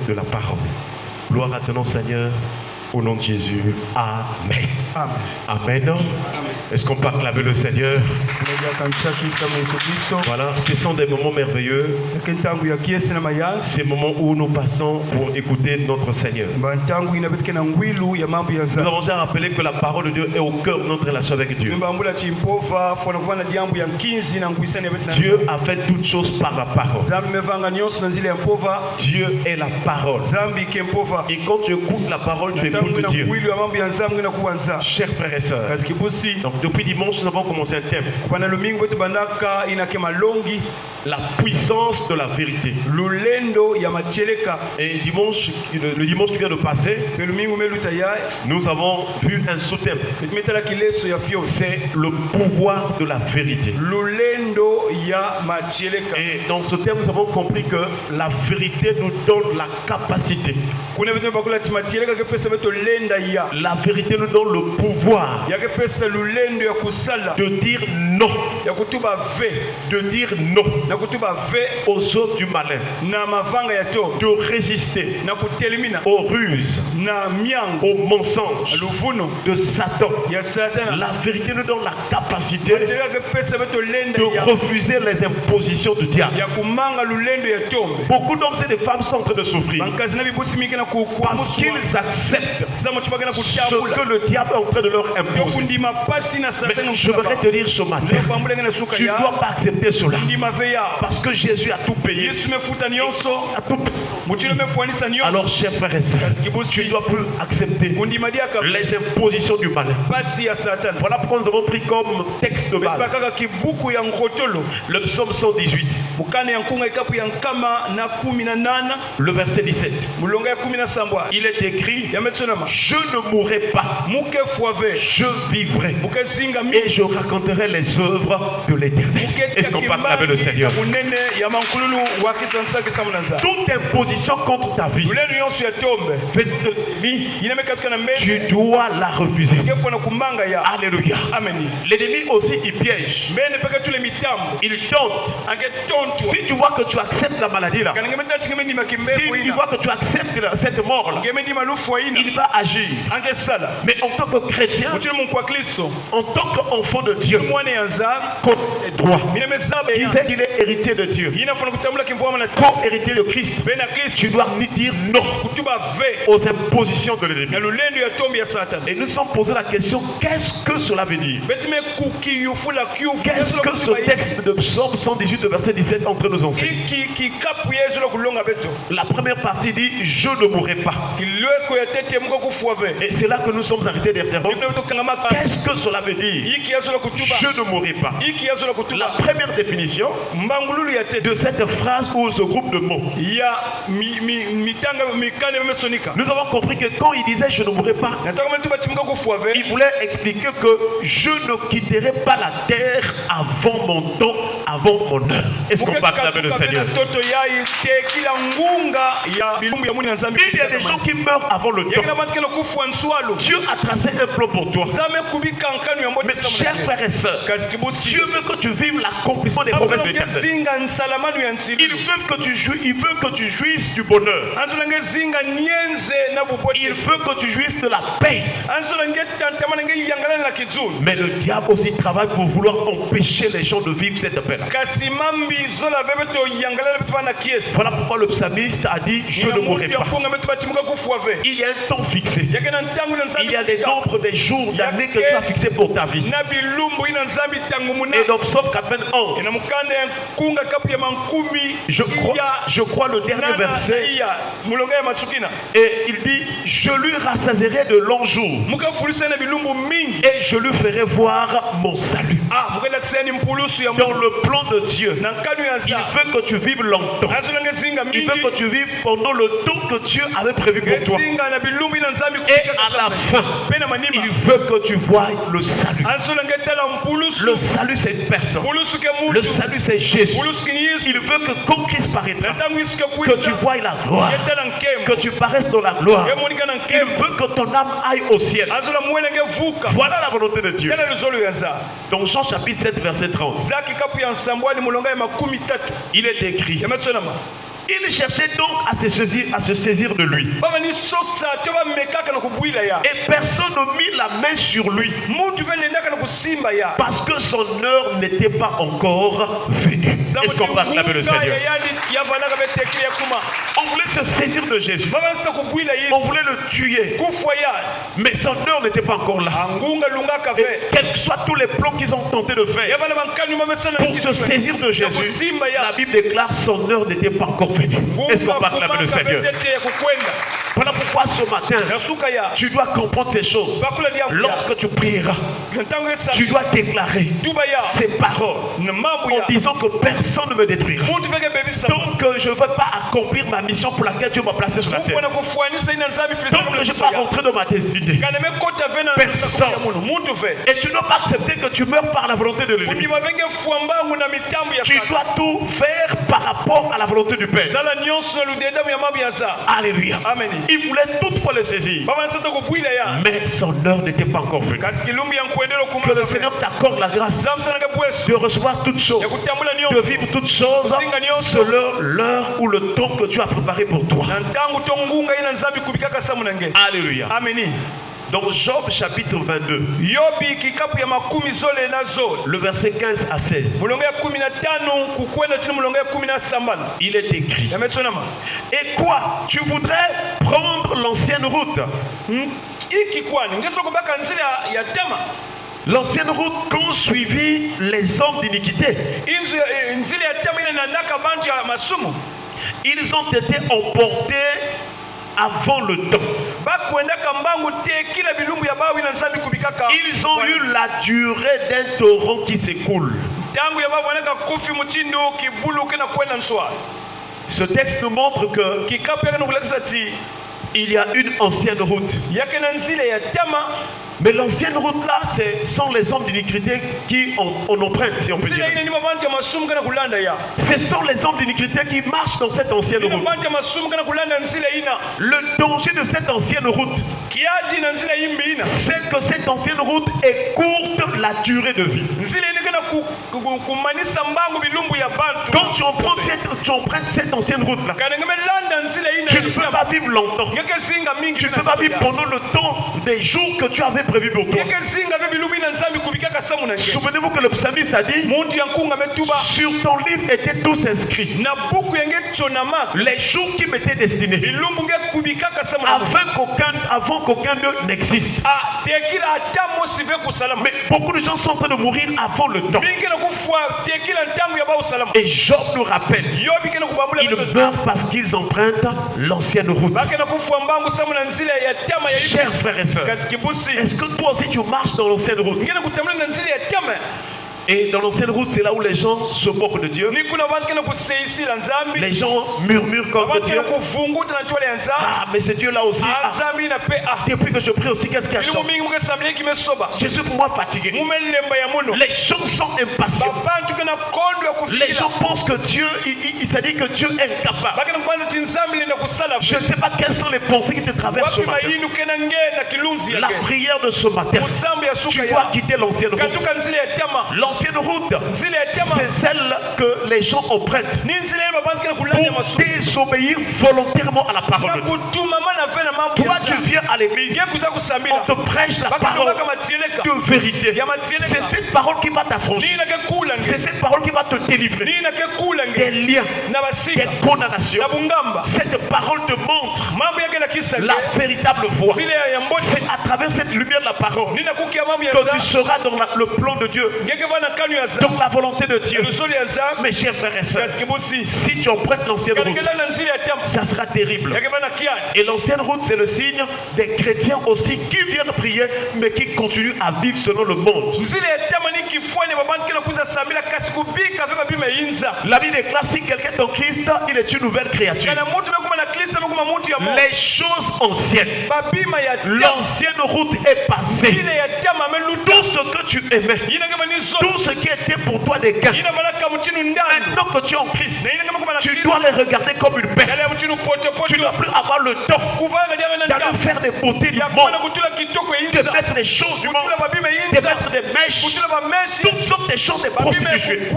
de la parole. Gloire à ton nom, Seigneur. Au nom de Jésus. Amen. Amen. Amen. Est-ce qu'on peut acclamer le Seigneur? Voilà, ce sont des moments merveilleux. Ces moments où nous passons pour écouter notre Seigneur. Nous avons déjà rappelé que la parole de Dieu est au cœur de notre relation avec Dieu. Dieu a fait toutes choses par la parole. Dieu est la parole. Et quand tu écoutes la parole, tu écoutes Dieu. Chers frères et sœurs, donc depuis dimanche, nous avons commencé un thème. La puissance de la vérité. Et dimanche, le dimanche qui vient de passer, nous avons vu un sous-thème. C'est le pouvoir de la vérité. Et dans ce thème, nous avons compris que la vérité nous donne la capacité. La vérité nous donne le pouvoir de dire non. De dire non aux œuvres du malin. De résister aux ruses, aux mensonges de Satan. La vérité nous donne la capacité de refuser les impositions du diable. Beaucoup d'hommes et de femmes sont en train de souffrir parce qu'ils acceptent ce que le diable est en train de leur imposer. Mais je voudrais te dire ce matin, tu ne dois pas accepter cela parce que Jésus a tout payé. Alors, chers frères et sœurs, tu ne dois plus accepter les impositions du malin. Voilà pourquoi nous avons pris comme texte de base le psaume 118, le verset 17. Il est écrit: je ne mourrai pas, je vivrai et je raconterai les œuvres de l'Éternel. Est-ce qu'on peut acclamer le Seigneur? Toute imposition contre ta vie, tu dois la refuser. Alléluia. L'ennemi aussi, il piège. Il tente. Si tu vois que tu acceptes la maladie là, si tu vois que tu acceptes cette mort là, il va agir. Mais en tant que chrétien, en tant qu'enfant de Dieu, connaît ses droits. Il sait qu'il est héritier de Dieu, co-héritier de Christ. Tu dois lui dire non aux impositions de l'ennemi. Et nous nous sommes posé la question: qu'est-ce que cela veut dire? Qu'est-ce que ce texte de Psaume 118, verset 17 est en train de nous enseigner? La première partie dit: je ne mourrai pas. Et c'est là que nous sommes invités d'interroger. Qu'est-ce que cela veut dire? Je ne mourrai pas. La première définition de cette phrase ou ce groupe de mots, nous avons compris que quand il disait je ne mourrai pas, il voulait expliquer que je ne quitterai pas la terre avant mon temps, avant mon heure. Est-ce qu'on peut acclamer le Seigneur? Il y a des gens qui meurent avant le temps. Dieu a tracé un plan pour toi. Mais chers frères et sœurs, Dieu veut que tu vives l'accomplissement des promesses de l'Éternel. Il veut que tu jouisses du bonheur. Il veut que tu jouisses de la paix. Mais le diable aussi travaille pour vouloir empêcher les gens de vivre cette paix. Voilà pourquoi le psalmiste a dit: je ne mourrai pas. Il y a un temps fixé. Il y a des nombres des jours, d'années que tu as fixé pour ta vie. Et dans Psaume 91, je crois le dernier verset, et il dit: je lui rassasierai de longs jours et je lui ferai voir mon salut. Dans le plan de Dieu, il veut que tu vives longtemps. Il veut que tu vives pendant le temps que Dieu avait prévu pour toi. Et à la fin, il veut que tu voies le salut. Le salut, c'est une personne. Le salut, c'est Jésus. Il veut que quand Christ paraîtra, que tu voies la gloire, que tu paraisses dans la gloire. Il veut que ton âme aille au ciel. Voilà la volonté de Dieu. Dans Jean chapitre 7 verset 30, il est écrit: Il cherchait donc à se saisir de lui. Et personne n'a mis la main sur lui. Parce que son heure n'était pas encore venue. Est-ce qu'on parle avec le Seigneur? On voulait se saisir de Jésus. On voulait le tuer. Mais son heure n'était pas encore là. Et quels que soient tous les plans qu'ils ont tenté de faire pour se saisir de Jésus, la Bible déclare son heure n'était pas encore venue. Est-ce qu'on parle avec le Seigneur? Voilà pourquoi ce matin, tu dois comprendre ces choses. Lorsque tu prieras, tu dois déclarer ces paroles en disant que personne ne me détruira. Donc je ne veux pas accomplir ma mission pour laquelle Dieu m'a placé sur la terre. Donc je ne vais pas rentrer dans ma destinée. Personne. Et tu ne dois pas accepter que tu meurs par la volonté de l'ennemi. Tu dois tout faire par rapport à la volonté du Père. Alléluia. Amen. Il voulait toutefois le saisir. Mais son heure n'était pas encore venue. Que le Seigneur t'accorde la grâce de recevoir toutes choses, de vivre toutes choses selon l'heure ou le temps que tu as préparé pour toi. Alléluia. Amen. Dans Job chapitre 22, le verset 15 à 16, il est écrit: et quoi? Tu voudrais prendre l'ancienne route? L'ancienne route qu'ont suivi les hommes d'iniquité. Ils ont été emportés avant le temps. Ils ont eu la durée d'un torrent qui s'écoule. Ce texte nous montre que il y a une ancienne route. Mais l'ancienne route là, ce sont les hommes d'iniquité qui en empruntent, si on peut dire. Ce sont les hommes d'iniquité qui marchent dans cette ancienne route. Le danger de cette ancienne route, c'est que cette ancienne route écourte la durée de vie. Quand tu empruntes cette ancienne route là, tu ne peux pas vivre longtemps. Tu ne peux pas vivre pendant le temps des jours que tu avais prévu pour toi. Souvenez-vous que le psalmiste a dit: sur ton livre étaient tous inscrits les jours qui m'étaient destinés, avant qu'aucun d'eux n'existe. Mais beaucoup de gens sont en train de mourir avant le temps. Et Job nous rappelle, ils meurent parce qu'ils empruntent l'ancienne route. Chers frères et sœurs, est-ce que toi aussi tu marches dans l'ancienne route? Et dans l'ancienne route, c'est là où les gens se moquent de Dieu. Les gens murmurent contre Dieu. Ah, mais ce Dieu là aussi. Depuis que je prie aussi, qu'est-ce qu'il y a? Je suis pour moi fatigué. Les gens sont impatients. Les gens pensent que Dieu, il s'est dit que Dieu est incapable. Je ne sais pas quelles sont les pensées qui te traversent ce matin. La prière de ce matin, tu dois quitter l'ancienne route. L'ancienne route, c'est celle que les gens empruntent pour désobéir volontairement à la parole de Dieu. Toi, tu viens à l'église, on te prêche la parole de vérité. C'est cette parole qui va t'affranchir. C'est cette parole qui va te délivrer des liens, des condamnations. Cette parole te montre la véritable voie. C'est à travers cette lumière de la parole que tu seras dans le plan de Dieu, donc la volonté de Dieu. Mes chers frères et sœurs, si tu empruntes l'ancienne route, ça sera terrible. Et l'ancienne route, c'est le signe des chrétiens aussi qui viennent prier mais qui continuent à vivre selon le monde. La Bible déclare: si quelqu'un est en Christ, il est une nouvelle créature. Les choses anciennes, l'ancienne route est passée. Tout ce que tu aimais, tout ce qui était pour toi des gains, maintenant que tu es en Christ, tu dois les regarder comme une perte. Tu ne dois plus avoir le temps d'aller faire des beautés du monde, de mettre des choses du monde, de mettre des mèches, toutes sortes de choses de prostituées.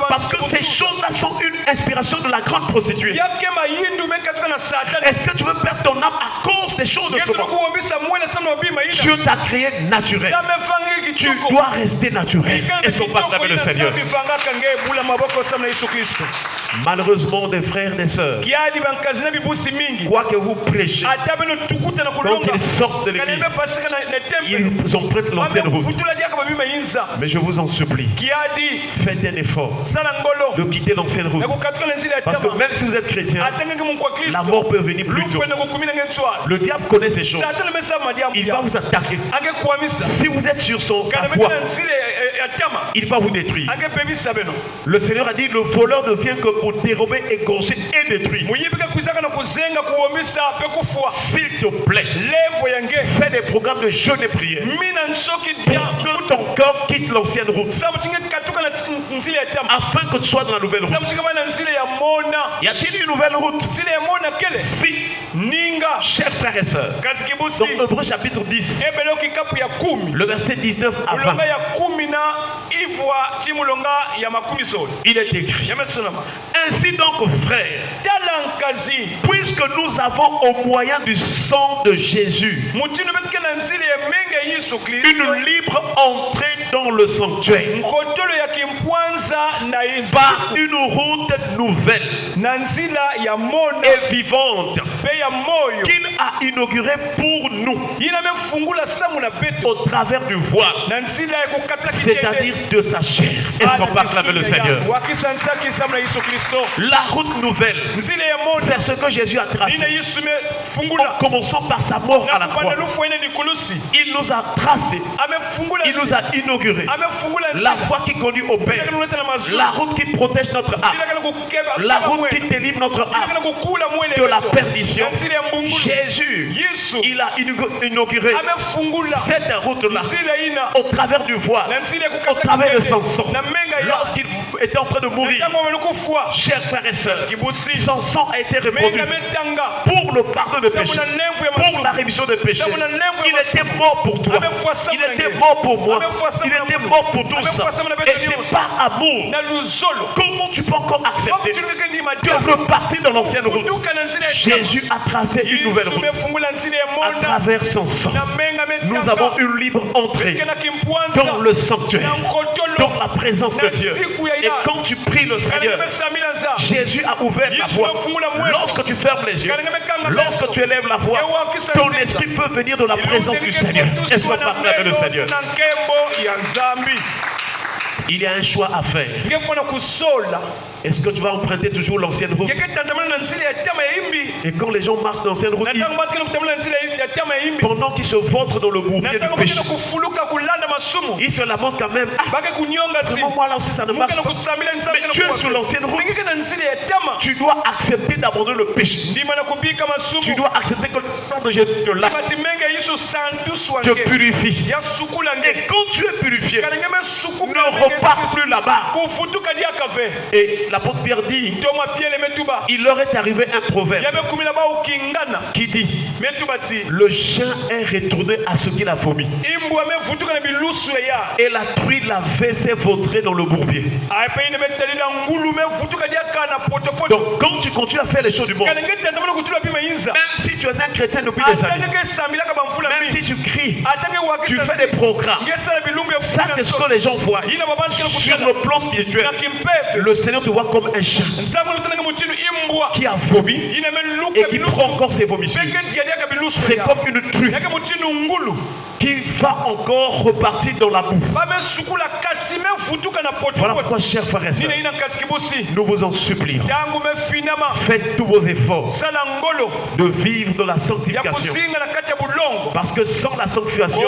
Parce que ces choses-là sont une inspiration de la grande prostituée. Est-ce que tu veux perdre ton âme à cause des choses de ce monde? Dieu t'a créé naturel. Tu dois rester naturel. Est-ce qu'on va acclamer le Seigneur? Malheureusement, des frères et des sœurs, quoi que vous prêchez, quand ils sortent de l'église, ils ont pris l'ancienne route. Mais je vous en supplie, faites un effort de quitter l'ancienne route. Parce que même si vous êtes chrétien, la mort peut venir plus tôt. Le diable connaît ces choses. Il va vous attaquer. Si vous êtes sur sa voie, il va vous détruire. Le Seigneur a dit, le voleur ne vient que pour dérober, égorger et détruire. S'il te plaît, fais des programmes de jeûne et prière pour que ton corps quitte l'ancienne route, afin que tu sois dans la nouvelle route. Y a-t-il une nouvelle route? Si, chers frères et sœurs, dans Hébreux chapitre 10, le verset 19 à 20, il est écrit: ainsi donc, frères, puisque nous avons au moyen du sang de Jésus une libre entrée dans le sanctuaire par une route nouvelle et vivante qu'il a inaugurée pour nous au travers du voile, c'est-à-dire de sa chair. Est-ce qu'on va acclamer le Seigneur? La route nouvelle, c'est ce que Jésus a tracé en commençant par sa mort à la croix. Il nous a tracé, il nous a inauguré la voie qui conduit au Père, la route qui protège notre âme, la route qui délivre notre âme de la perdition. Jésus, il a inauguré cette route-là au travers du voile, au travers de son sang. Lorsqu'il était en train de mourir, chers frères et sœurs, son sang a été répandu pour le pardon des péchés, pour la rémission des péchés. Il était mort pour toi, il était mort pour moi, il était mort pour tous. Et c'est par amour. Comment tu peux encore accepter de repartir dans l'ancienne route? Jésus a tracé une nouvelle route à travers son sang. Nous avons une libre entrée dans le sanctuaire, dans la présence de Dieu. Et quand tu pries le Seigneur, Jésus a ouvert la voie. Lorsque tu fermes les yeux, lorsque tu élèves la voix, ton esprit peut venir de la présence du Seigneur. Est-ce qu'on va acclamer le Seigneur? Il y a un choix à faire. Est-ce que tu vas emprunter toujours l'ancienne route? Et quand les gens marchent dans l'ancienne route, pendant qu'ils se vautrent dans le bourbier du péché, ils se lamentent quand même. Vraiment, moi là aussi ça ne marche pas. Mais tu es sur l'ancienne route. Tu dois accepter d'abandonner le péché. Tu dois accepter que le sang de Jésus te lave, te purifie. Et quand tu es purifié, ne repars plus là-bas. Et l'apôtre Pierre dit, il leur est arrivé un proverbe qui dit, le chien est retourné à ce qu'il a vomi, et la truie s'est vautrée dans le bourbier. Donc quand tu continues à faire les choses du monde, même si tu es un chrétien depuis des années, même si tu cries, tu fais des programmes, ça c'est ce que les gens voient. Sur le plan spirituel, le Seigneur te voit comme un chat qui a vomi et qui prend encore ses vomissements. C'est comme une truie qui va encore repartir dans la boue. Voilà pourquoi, chers frères et sœurs, nous vous en supplions, faites tous vos efforts de vivre dans la sanctification, parce que sans la sanctification,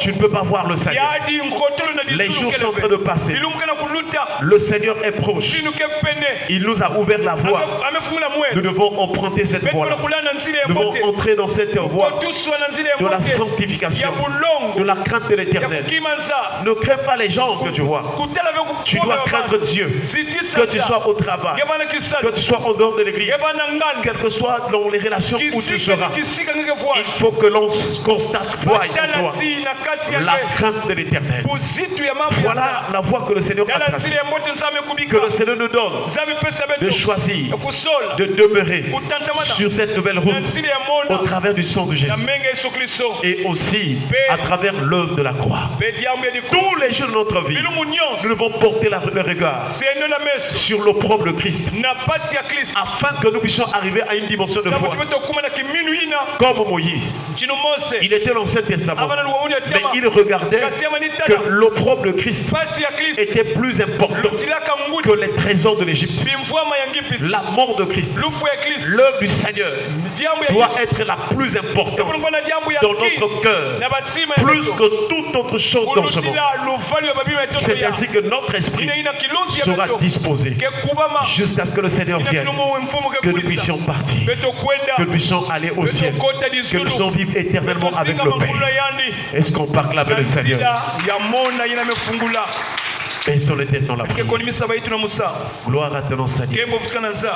tu ne peux pas voir le Seigneur. Les jours sont en train de passer. Le Seigneur est proche. Il nous a ouvert la voie. Nous devons emprunter cette voie-là. Nous devons entrer entrer dans cette voie de la sanctification, de la crainte de l'Éternel. Ne crains pas les gens que tu vois. Tu dois craindre Dieu. Que tu sois au travail, que tu sois en dehors de l'église, quel que soit dans les relations où tu seras, il faut que l'on constate, voie en toi la crainte de l'Éternel. Voilà la voie que le Seigneur a tracée, que le Seigneur nous donne de choisir, de demeurer sur cette nouvelle route au travers du sang de Jésus et aussi à travers l'œuvre de la croix. Tous les jours de notre vie, nous devons porter le regard sur l'opprobre de Christ afin que nous puissions arriver à une dimension de foi comme Moïse. Il était dans l'Ancien Testament, mais il regardait que l'opprobre de Christ était plus important que les trésors de l'Égypte. La mort de Christ, l'œuvre du Seigneur doit être la plus importante dans notre cœur, plus que toute autre chose dans ce monde. C'est ainsi que notre esprit sera disposé jusqu'à ce que le Seigneur vienne, que nous puissions partir, que nous puissions aller au ciel, que nous puissions vivre éternellement avec le Père. Est-ce qu'on parle avec le Seigneur? Baissons les têtes dans la prière. Gloire à ton nom, Seigneur.